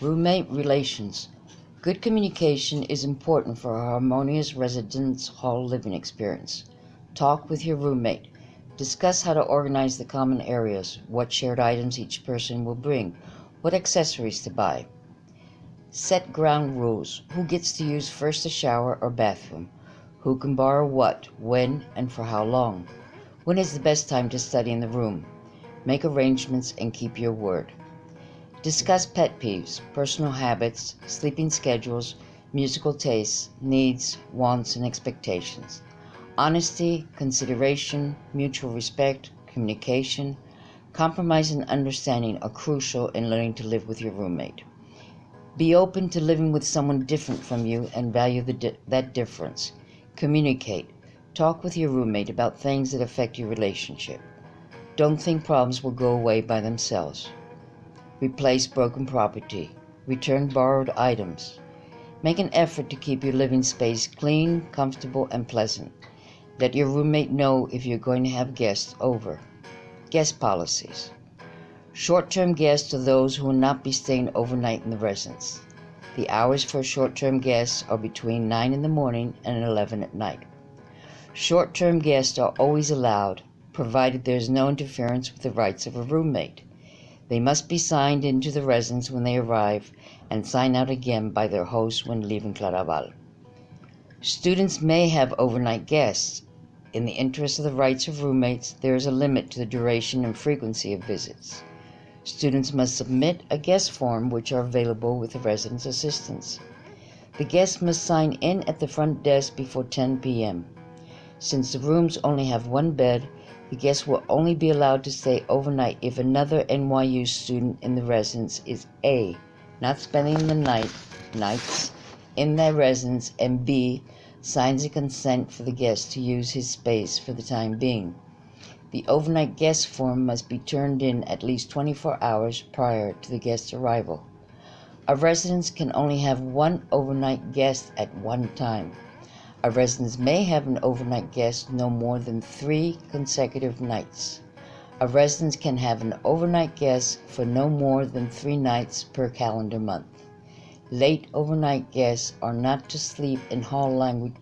Roommate relations. Good communication is important for a harmonious residence hall living experience. Talk with your roommate. Discuss how to organize the common areas, what shared items each person will bring, what accessories to buy. Set ground rules. Who gets to use first the shower or bathroom? Who can borrow what, when, and for how long? When is the best time to study in the room? Make arrangements and keep your word. Discuss pet peeves, personal habits, sleeping schedules, musical tastes, needs, wants, and expectations. Honesty, consideration, mutual respect, communication, compromise, and understanding are crucial in learning to live with your roommate. Be open to living with someone different from you and value that difference. Communicate. Talk with your roommate about things that affect your relationship. Don't think problems will go away by themselves. Replace broken property. Return borrowed items. Make an effort to keep your living space clean, comfortable, and pleasant. Let your roommate know if you're going to have guests over. Guest policies. Short-term guests are those who will not be staying overnight in the residence. The hours for short-term guests are between 9 in the morning and 11 at night. Short-term guests are always allowed, provided there is no interference with the rights of a roommate. They must be signed into the residence when they arrive and signed out again by their host when leaving Claraval. Students may have overnight guests. In the interest of the rights of roommates, there is a limit to the duration and frequency of visits. Students must submit a guest form which are available with the residence assistants. The guests must sign in at the front desk before 10 p.m. Since the rooms only have one bed, the guests will only be allowed to stay overnight if another NYU student in the residence is A, not spending the nights in their residence, and B, signs a consent for the guest to use his space for the time being. The overnight guest form must be turned in at least 24 hours prior to the guest's arrival. A residence can only have one overnight guest at one time. A residence may have an overnight guest no more than 3 consecutive nights. A residence can have an overnight guest for no more than 3 nights per calendar month. Late overnight guests are not to sleep in hall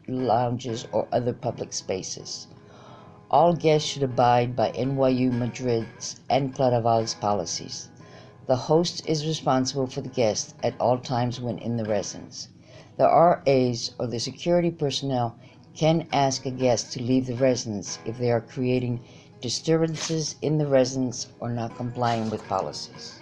lounges or other public spaces. All guests should abide by NYU Madrid's and Claraval's policies. The host is responsible for the guests at all times when in the residence. The RAs or the security personnel can ask a guest to leave the residence if they are creating disturbances in the residence or not complying with policies.